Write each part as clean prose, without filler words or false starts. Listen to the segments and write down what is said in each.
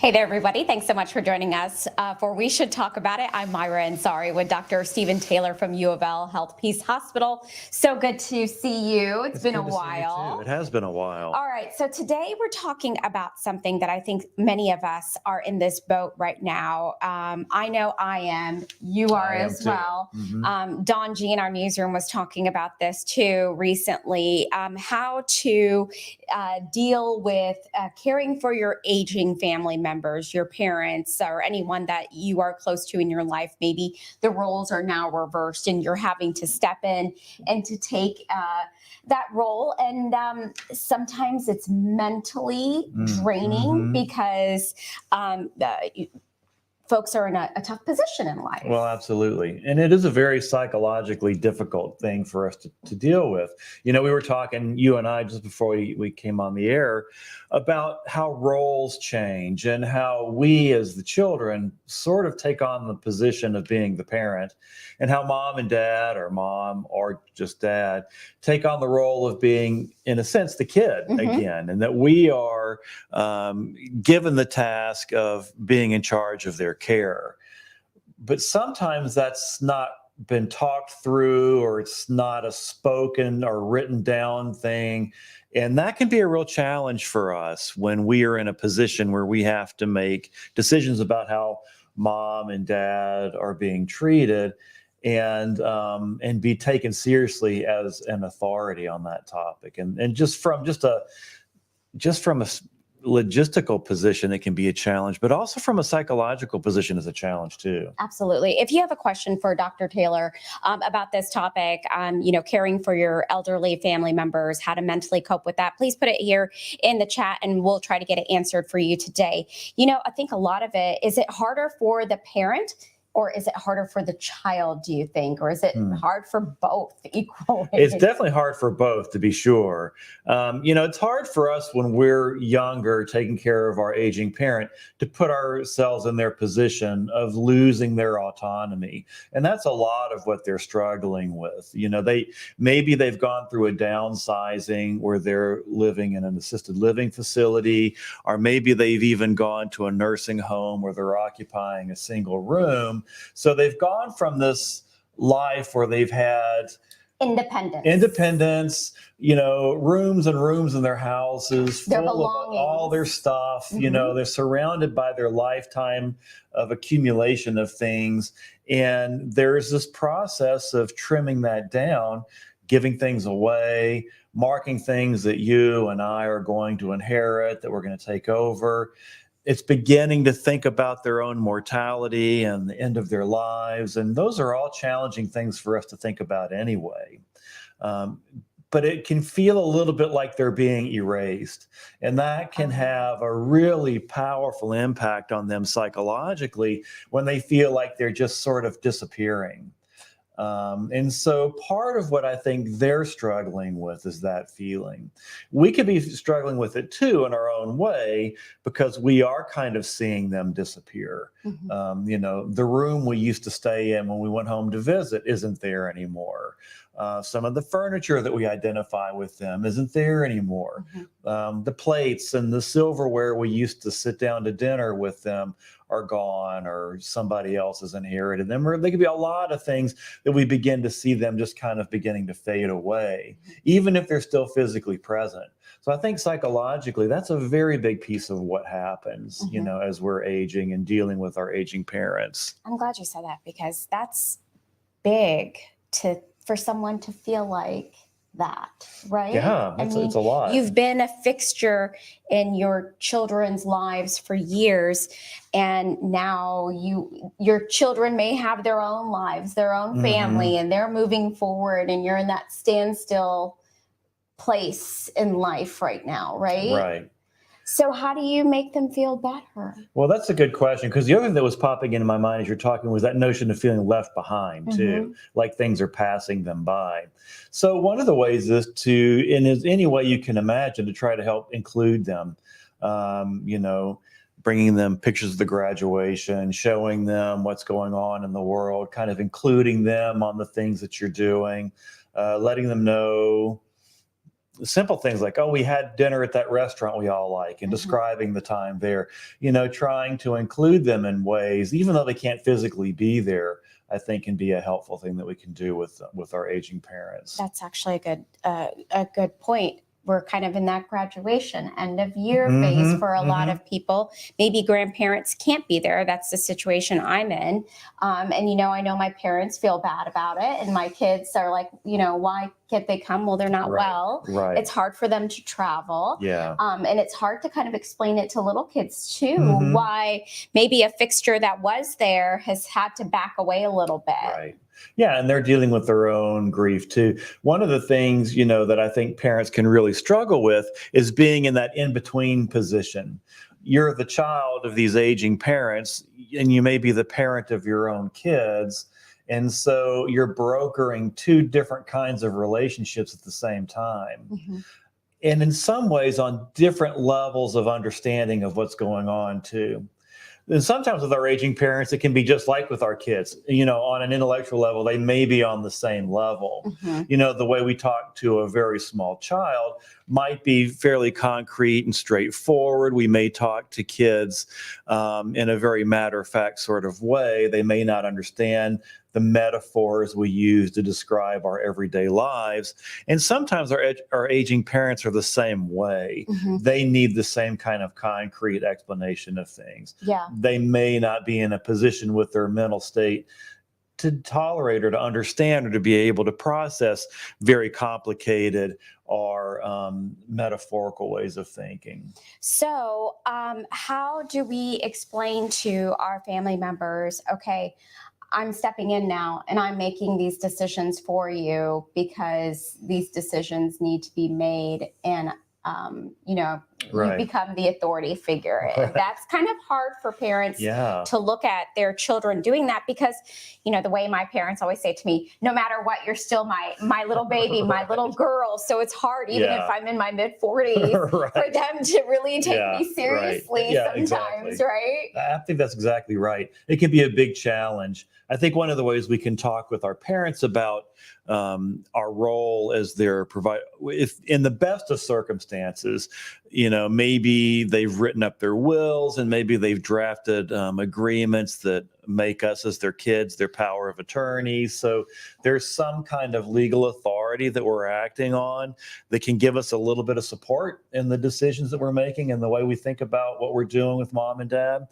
Hey there, everybody. Thanks so much for joining us for We Should Talk About It. I'm Myra Ansari with Dr. Stephen Taylor from UofL Peace Hospital. So good to see you. It's been a while. It has been a while. All right. So today we're talking about something that I think many of us are in this boat right now. I know I am. You are as well. Don G in our newsroom was talking about this too recently, how to deal with caring for your aging family members, your parents, or anyone that you are close to in your life. Maybe the roles are now reversed and you're having to step in and to take that role. And sometimes it's mentally draining because folks are in a tough position in life. Well, absolutely. And it is a very psychologically difficult thing for us to deal with. You know, we were talking, you and I, just before we came on the air, about how roles change and how we as the children sort of take on the position of being the parent, and how mom and dad, or mom or just dad, take on the role of being, in a sense, the kid again, and that we are given the task of being in charge of their care. But sometimes that's not been talked through, or it's not a spoken or written down thing. And that can be a real challenge for us when we are in a position where we have to make decisions about how mom and dad are being treated, and be taken seriously as an authority on that topic. And just from a logistical position, it can be a challenge, but also from a psychological position is a challenge too. Absolutely. If you have a question for Dr. Taylor about this topic, caring for your elderly family members, how to mentally cope with that, please put it here in the chat and we'll try to get it answered for you today. You know, I think a lot of it, is it harder for the parent, or is it harder for the child, do you think? Or is it hard for both equally? It's definitely hard for both, to be sure. It's hard for us when we're younger, taking care of our aging parent, to put ourselves in their position of losing their autonomy. And that's a lot of what they're struggling with. You know, maybe they've gone through a downsizing where they're living in an assisted living facility, or maybe they've even gone to a nursing home where they're occupying a single room. So they've gone from this life where they've had independence, rooms and rooms in their houses, full of all their stuff. They're surrounded by their lifetime of accumulation of things. And there's this process of trimming that down, giving things away, marking things that you and I are going to inherit, that we're going to take over. It's beginning to think about their own mortality and the end of their lives. And those are all challenging things for us to think about anyway. But it can feel a little bit like they're being erased. And that can have a really powerful impact on them psychologically when they feel like they're just sort of disappearing. And so part of what I think they're struggling with is that feeling. We could be struggling with it too in our own way, because we are kind of seeing them disappear. The room we used to stay in when we went home to visit isn't there anymore. Some of the furniture that we identify with them isn't there anymore. The plates and the silverware we used to sit down to dinner with them are gone, or somebody else has inherited them, or they could be a lot of things that we begin to see them just kind of beginning to fade away, even if they're still physically present. So I think psychologically, that's a very big piece of what happens, as we're aging and dealing with our aging parents. I'm glad you said that, because that's big for someone to feel like that, right? Yeah, it's a lot. You've been a fixture in your children's lives for years, and now your children may have their own lives, their own family, and they're moving forward, and you're in that standstill place in life right now, right? Right. So how do you make them feel better? Well, that's a good question, because the other thing that was popping into my mind as you're talking was that notion of feeling left behind too, like things are passing them by. So one of the ways is to, in any way you can imagine, to try to help include them, bringing them pictures of the graduation, showing them what's going on in the world, kind of including them on the things that you're doing, letting them know simple things like, oh, we had dinner at that restaurant we all like, and describing the time there, trying to include them in ways, even though they can't physically be there, I think can be a helpful thing that we can do with our aging parents. That's actually a good point. We're kind of in that graduation end of year phase for a lot of people. Maybe grandparents can't be there. That's the situation I'm in. And, I know my parents feel bad about it. And my kids are like, why can't they come? Well, they're not well. Right. It's hard for them to travel. Yeah. And it's hard to kind of explain it to little kids too, why maybe a fixture that was there has had to back away a little bit. Right. Yeah, and they're dealing with their own grief too. One of the things, that I think parents can really struggle with is being in that in-between position. You're the child of these aging parents, and you may be the parent of your own kids. And so you're brokering two different kinds of relationships at the same time. And in some ways on different levels of understanding of what's going on too. And sometimes with our aging parents, it can be just like with our kids, on an intellectual level, they may be on the same level. The way we talk to a very small child might be fairly concrete and straightforward. We may talk to kids in a very matter-of-fact sort of way. They may not understand the metaphors we use to describe our everyday lives. And sometimes our aging parents are the same way. They need the same kind of concrete explanation of things. Yeah. They may not be in a position with their mental state to tolerate or to understand or to be able to process very complicated or metaphorical ways of thinking. So how do we explain to our family members, okay, I'm stepping in now and I'm making these decisions for you because these decisions need to be made, and you become the authority figure. That's kind of hard for parents to look at their children doing that because, the way my parents always say to me, no matter what, you're still my little baby, my little girl. So it's hard, even if I'm in my mid 40s, for them to really take me seriously sometimes, right? I think that's exactly right. It can be a big challenge. I think one of the ways we can talk with our parents about our role as their provider, if in the best of circumstances, maybe they've written up their wills and maybe they've drafted agreements that make us as their kids their power of attorney. So there's some kind of legal authority that we're acting on that can give us a little bit of support in the decisions that we're making and the way we think about what we're doing with mom and dad.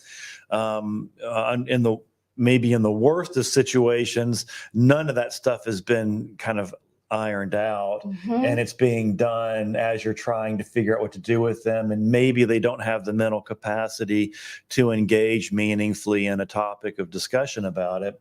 Maybe in the worst of situations, none of that stuff has been kind of ironed out, and it's being done as you're trying to figure out what to do with them. And maybe they don't have the mental capacity to engage meaningfully in a topic of discussion about it,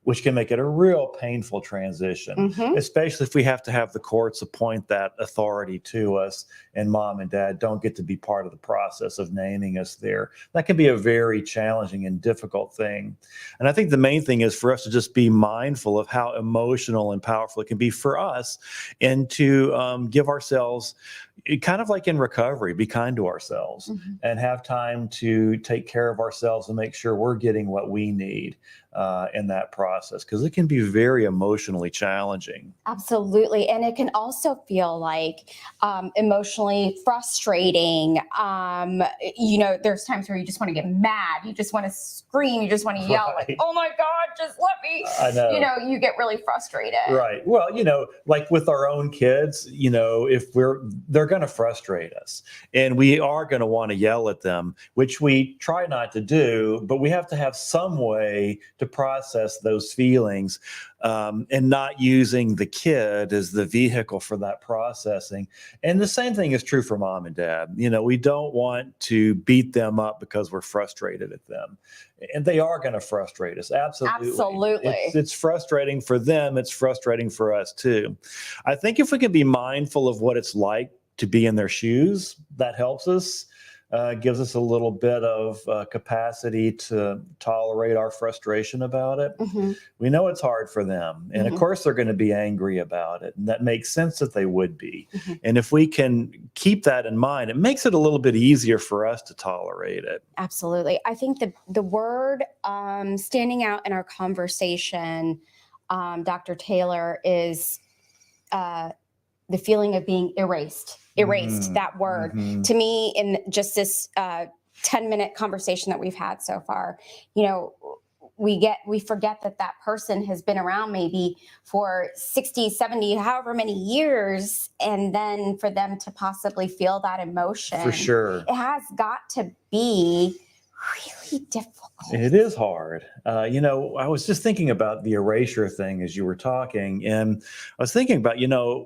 which can make it a real painful transition, especially if we have to have the courts appoint that authority to us and mom and dad don't get to be part of the process of naming us there. That can be a very challenging and difficult thing. And I think the main thing is for us to just be mindful of how emotional and powerful it can be for us, and to give ourselves, kind of like in recovery, be kind to ourselves and have time to take care of ourselves and make sure we're getting what we need in that process, because it can be very emotionally challenging. Absolutely. And it can also feel like emotionally frustrating. There's times where you just want to get mad. You just want to scream. You just want to yell like, oh my God, just let me. I know. You get really frustrated. Right. Well, like with our own kids, if they're going to frustrate us and we are going to want to yell at them, which we try not to do, but we have to have some way to process those feelings, and not using the kid as the vehicle for that processing. And the same thing is true for mom and dad. We don't want to beat them up because we're frustrated at them. And they are going to frustrate us. Absolutely. It's frustrating for them. It's frustrating for us too. I think if we can be mindful of what it's like to be in their shoes, that helps us. Gives us a little bit of capacity to tolerate our frustration about it. We know it's hard for them. And of course, they're going to be angry about it. And that makes sense that they would be. And if we can keep that in mind, it makes it a little bit easier for us to tolerate it. Absolutely. I think the word standing out in our conversation, Dr. Taylor, is the feeling of being erased, that word. To me, in just this 10-minute conversation that we've had so far, we forget that person has been around maybe for 60, 70, however many years. And then for them to possibly feel that emotion, for sure, it has got to be really difficult. It is hard. I was just thinking about the erasure thing as you were talking. And I was thinking about,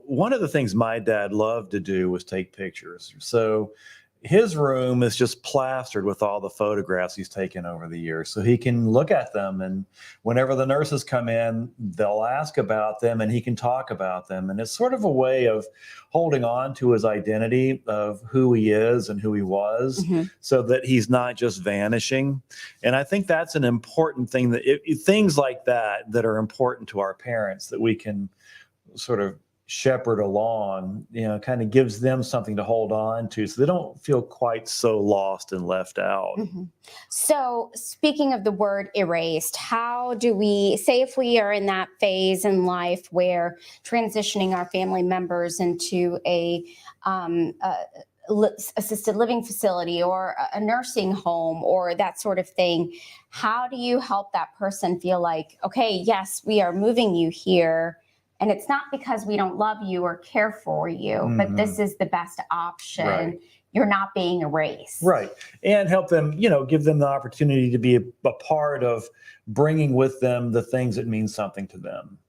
one of the things my dad loved to do was take pictures. So his room is just plastered with all the photographs he's taken over the years. So he can look at them, and whenever the nurses come in, they'll ask about them and he can talk about them. And it's sort of a way of holding on to his identity of who he is and who he was, so that he's not just vanishing. And I think that's an important thing, that things like that are important to our parents, that we can sort of shepherd along, kind of gives them something to hold on to, so they don't feel quite so lost and left out. So speaking of the word erased, how do we say, if we are in that phase in life where transitioning our family members into a assisted living facility or a nursing home or that sort of thing, how do you help that person feel like, okay, yes, we are moving you here, and it's not because we don't love you or care for you, but this is the best option. Right. You're not being erased. Right. And help them, give them the opportunity to be a part of bringing with them the things that mean something to them.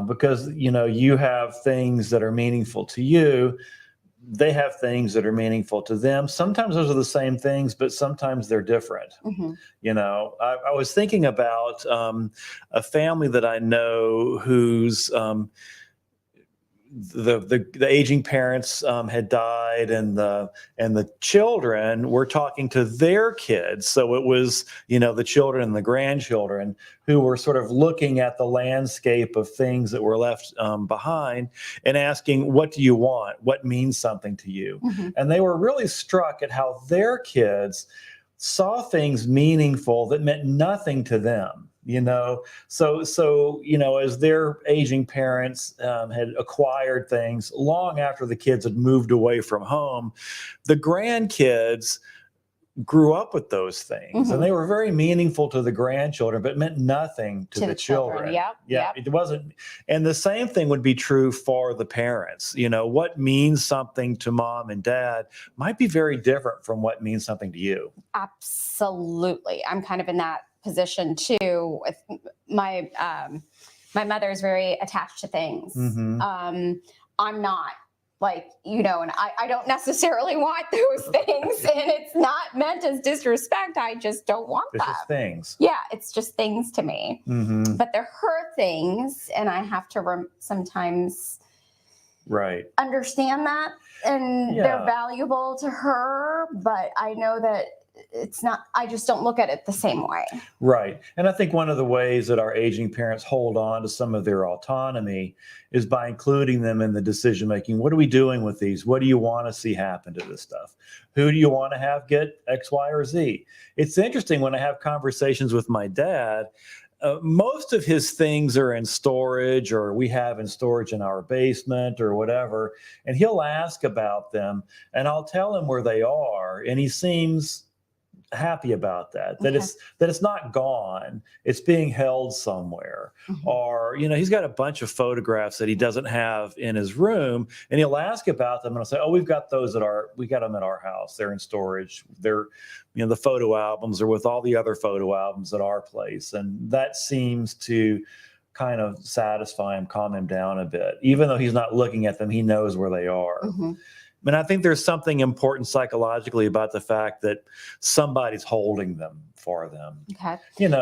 Because, you have things that are meaningful to you. They have things that are meaningful to them. Sometimes those are the same things, but sometimes they're different. I was thinking about a family that I know whose the aging parents had died, and the children were talking to their kids. So it was, the children and the grandchildren who were sort of looking at the landscape of things that were left behind and asking, what do you want? What means something to you? And they were really struck at how their kids saw things meaningful that meant nothing to them. So as their aging parents had acquired things long after the kids had moved away from home, the grandkids grew up with those things, and they were very meaningful to the grandchildren, but meant nothing to the children. Yep. It wasn't. And the same thing would be true for the parents. What means something to mom and dad might be very different from what means something to you. Absolutely. I'm kind of in that position too. With my mother is very attached to things. I'm not. And I don't necessarily want those things, and it's not meant as disrespect. I just don't want It's them. just things. Yeah, it's just things to me. But they're her things, and I have to sometimes understand that, and they're valuable to her, but I know that it's not, I just don't look at it the same way. Right. And I think one of the ways that our aging parents hold on to some of their autonomy is by including them in the decision making. What are we doing with these? What do you want to see happen to this stuff? Who do you want to have get X, Y, or Z? It's interesting when I have conversations with my dad. Most of his things are in storage, or we have in storage in our basement or whatever. And he'll ask about them, and I'll tell him where they are. And he seems happy about that, that it's not gone, it's being held somewhere. Or he's got a bunch of photographs that he doesn't have in his room, and he'll ask about them, and I'll say, oh, we got them at our house, they're in storage, they're the photo albums are with all the other photo albums at our place. And that seems to kind of satisfy him, calm him down a bit. Even though he's not looking at them, he knows where they are. And I think there's something important psychologically about the fact that somebody's holding them for them.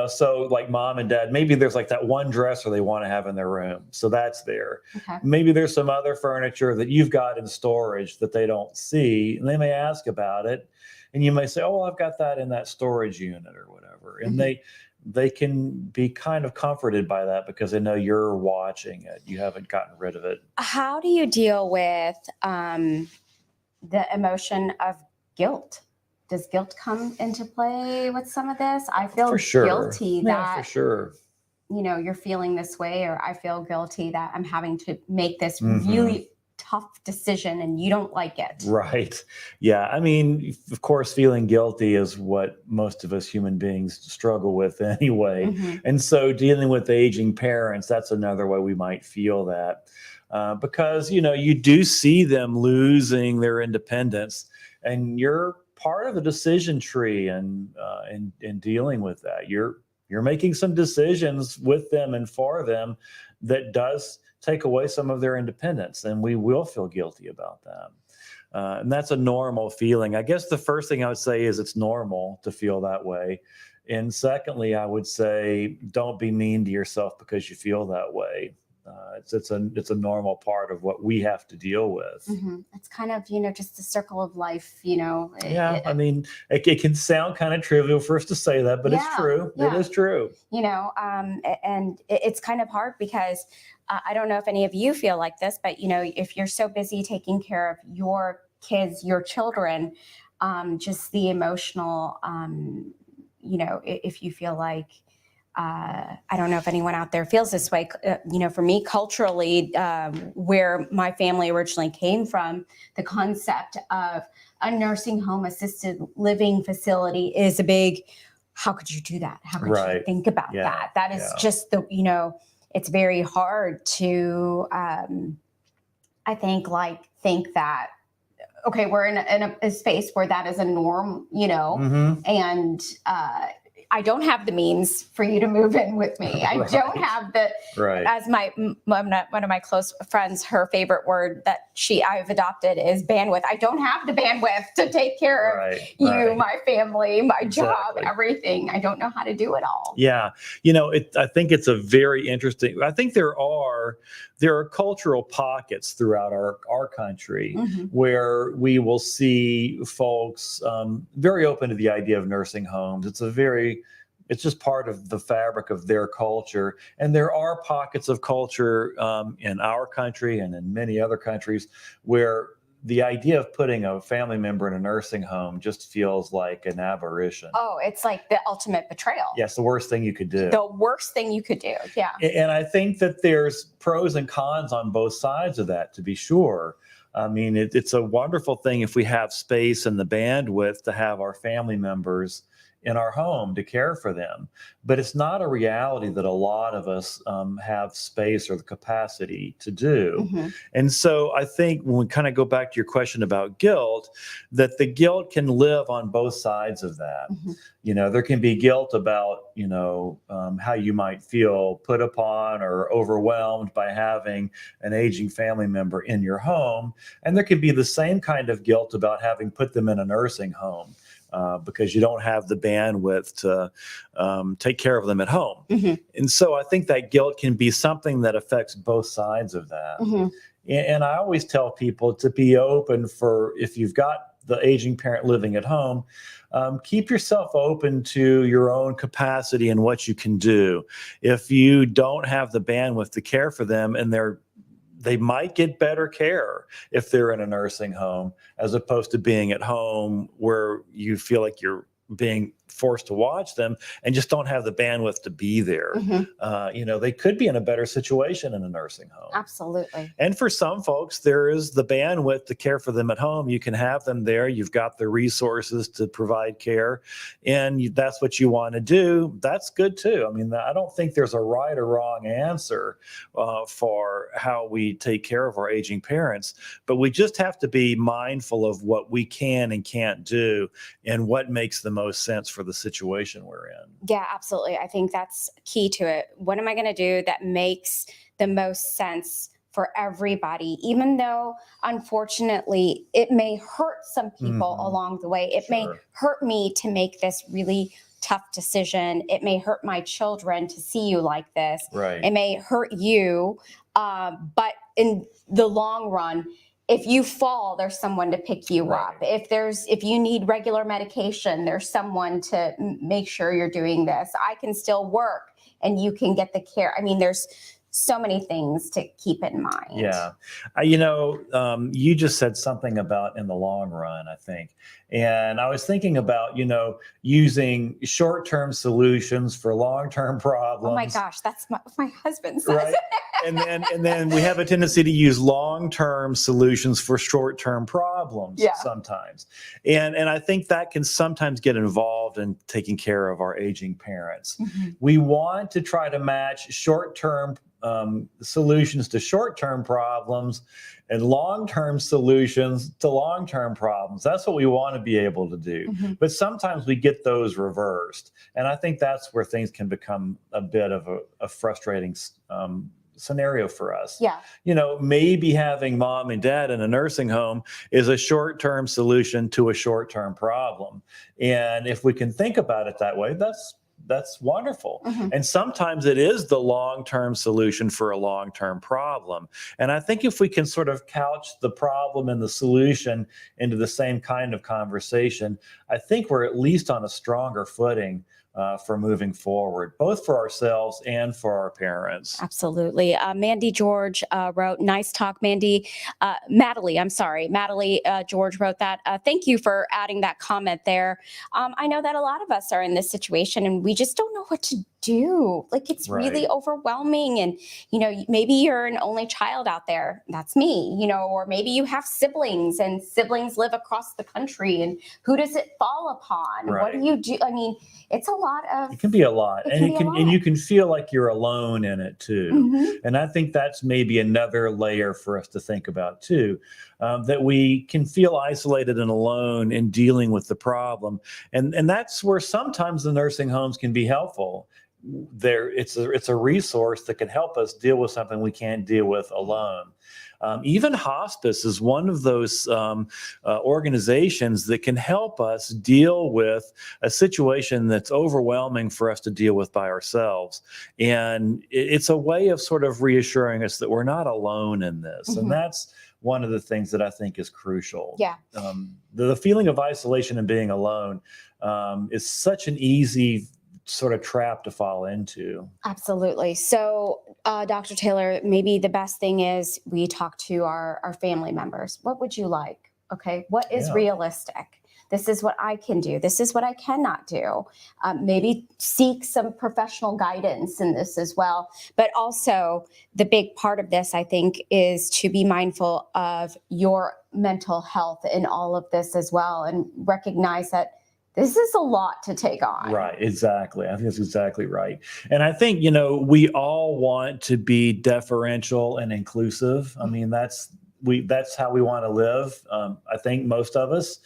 So like mom and dad, maybe there's like that one dresser they want to have in their room. So that's there. Maybe there's some other furniture that you've got in storage that they don't see, and they may ask about it. And you may say, oh, well, I've got that in that storage unit or whatever. And they can be kind of comforted by that because they know you're watching it. You haven't gotten rid of it. How do you deal with the emotion of guilt? Does guilt come into play with some of this? I feel guilty that you're feeling this way, or I feel guilty that I'm having to make this really tough decision and you don't like it. Right. Yeah. I mean, of course, feeling guilty is what most of us human beings struggle with anyway. Mm-hmm. And so dealing with aging parents, that's another way we might feel that. Because, you do see them losing their independence, and you're part of the decision tree and in dealing with that. You're making some decisions with them and for them that does take away some of their independence, and we will feel guilty about that. And that's a normal feeling. I guess the first thing I would say is it's normal to feel that way. And secondly, I would say don't be mean to yourself because you feel that way. It's a normal part of what we have to deal with. Mm-hmm. It's kind of, just the circle of life, Yeah, I mean, it can sound kind of trivial for us to say that, but it's true. Yeah. It is true. And it's kind of hard because I don't know if any of you feel like this, but, if you're so busy taking care of your kids, your children, just the emotional, if you feel like, I don't know if anyone out there feels this way. For me, culturally, where my family originally came from, the concept of a nursing home assisted living facility is a big, how could you do that? How could you think about that? That is just it's very hard to, I think that, okay, we're in a space where that is a norm, Mm-hmm. and, I don't have the means for you to move in with me. I don't have the, as one of my close friends, her favorite word that I've adopted is bandwidth. I don't have the bandwidth to take care of you, my family, my job, everything. I don't know how to do it all. Yeah. I think it's a very interesting, I think there are cultural pockets throughout our country Mm-hmm. where we will see folks very open to the idea of nursing homes. It's just part of the fabric of their culture. And there are pockets of culture in our country and in many other countries where the idea of putting a family member in a nursing home just feels like an aberration. Oh, it's like the ultimate betrayal. Yes, the worst thing you could do. The worst thing you could do, yeah. And I think that there's pros and cons on both sides of that, to be sure. I mean, it's a wonderful thing if we have space and the bandwidth to have our family members in our home to care for them. But it's not a reality that a lot of us have space or the capacity to do. Mm-hmm. And so I think when we kind of go back to your question about guilt, that the guilt can live on both sides of that. Mm-hmm. There can be guilt about, how you might feel put upon or overwhelmed by having an aging family member in your home. And there can be the same kind of guilt about having put them in a nursing home. Because you don't have the bandwidth to take care of them at home. Mm-hmm. And so I think that guilt can be something that affects both sides of that. Mm-hmm. And I always tell people to be open for, if you've got the aging parent living at home, keep yourself open to your own capacity and what you can do. If you don't have the bandwidth to care for them and they might get better care if they're in a nursing home as opposed to being at home where you feel like you're being forced to watch them and just don't have the bandwidth to be there. Mm-hmm. They could be in a better situation in a nursing home. Absolutely. And for some folks, there is the bandwidth to care for them at home. You can have them there. You've got the resources to provide care, and that's what you want to do. That's good too. I mean, I don't think there's a right or wrong answer for how we take care of our aging parents, but we just have to be mindful of what we can and can't do and what makes the most sense for the situation we're in. Yeah, absolutely. I think that's key to it. What am I going to do that makes the most sense for everybody, even though unfortunately it may hurt some people along the way. It may hurt me to make this really tough decision. It may hurt my children to see you like this. Right. It may hurt you, but in the long run, if you fall, there's someone to pick you up. If you need regular medication, there's someone to make sure you're doing this. I can still work and you can get the care. I mean, there's so many things to keep in mind. Yeah. You just said something about in the long run, I think. And I was thinking about, using short-term solutions for long-term problems. Oh my gosh, that's what my husband says. Right? and then we have a tendency to use long-term solutions for short-term problems sometimes. And I think that can sometimes get involved in taking care of our aging parents. We want to try to match short-term solutions to short-term problems and long-term solutions to long-term problems. That's what we want to be able to do. But sometimes we get those reversed. And I think that's where things can become a bit of a frustrating scenario for us. Yeah. You know, maybe having mom and dad in a nursing home is a short-term solution to a short-term problem. And if we can think about it that way, that's wonderful. And sometimes it is the long-term solution for a long-term problem. And I think if we can sort of couch the problem and the solution into the same kind of conversation, I think we're at least on a stronger footing for moving forward, both for ourselves and for our parents. Absolutely. Mandy George wrote, nice talk, Mandy. Madelie George wrote that. Thank you for adding that comment there. I know that a lot of us are in this situation and we just don't know what to do. Like, it's really overwhelming. And, you know, maybe you're an only child out there. That's me, you know, or maybe you have siblings and siblings live across the country. And who does it fall upon? What do you do? I mean, it's a lot of. It can be a lot, and you can feel like you're alone in it too. And I think that's maybe another layer for us to think about too, that we can feel isolated and alone in dealing with the problem, and that's where sometimes the nursing homes can be helpful. It's a resource that can help us deal with something we can't deal with alone. Even hospice is one of those organizations that can help us deal with a situation that's overwhelming for us to deal with by ourselves. And it's a way of sort of reassuring us that we're not alone in this. And that's one of the things that I think is crucial. Yeah. The feeling of isolation and being alone is such an easy sort of trap to fall into. Absolutely. So, Dr. Taylor, maybe the best thing is we talk to our family members. What would you like? Okay. What is realistic? This is what I can do. This is what I cannot do. Maybe seek some professional guidance in this as well. But also the big part of this, I think, is to be mindful of your mental health in all of this as well, and recognize that this is a lot to take on. Right, exactly. I think that's exactly right. And I think, you know, we all want to be deferential and inclusive. I mean, that's how we want to live. I think most of us,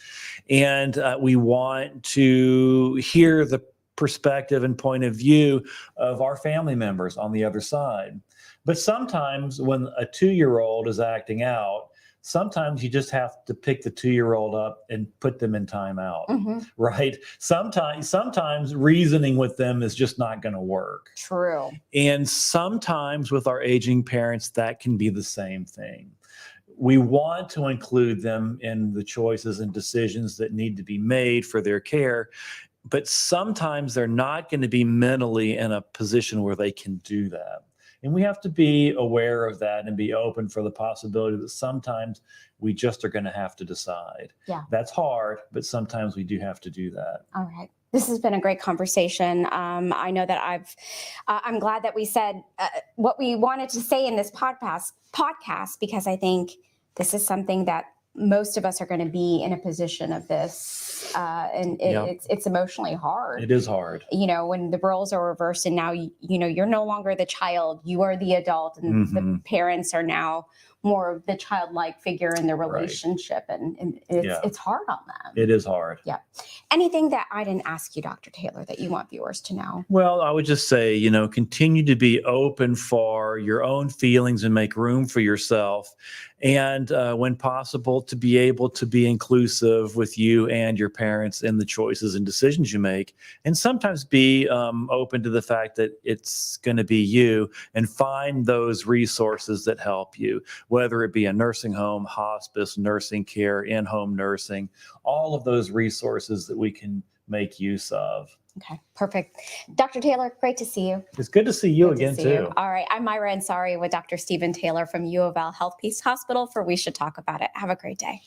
and we want to hear the perspective and point of view of our family members on the other side. But sometimes when a 2-year-old is acting out, sometimes you just have to pick the 2-year-old up and put them in timeout, right? Sometimes reasoning with them is just not going to work. True. And sometimes with our aging parents, that can be the same thing. We want to include them in the choices and decisions that need to be made for their care, but sometimes they're not going to be mentally in a position where they can do that. And we have to be aware of that and be open for the possibility that sometimes we just are going to have to decide. Yeah. That's hard, but sometimes we do have to do that. All right. This has been a great conversation. I know that I'm glad that we said what we wanted to say in this podcast, because I think this is something that most of us are going to be in a position of this, and it's emotionally hard. It is hard. You know, when the roles are reversed and now, you know, you're no longer the child, you are the adult, and the parents are now more of the childlike figure in the relationship, and it's hard on them. It is hard. Yeah. Anything that I didn't ask you, Dr. Taylor, that you want viewers to know? Well, I would just say, you know, continue to be open for your own feelings and make room for yourself. And when possible, to be able to be inclusive with you and your parents in the choices and decisions you make. And sometimes be open to the fact that it's going to be you, and find those resources that help you, whether it be a nursing home, hospice, nursing care, in-home nursing, all of those resources that we can make use of. Okay, perfect. Dr. Taylor, great to see you. It's good to see you again, too. All right. I'm Myra Ansari with Dr. Stephen Taylor from UofL Peace Hospital for We Should Talk About It. Have a great day.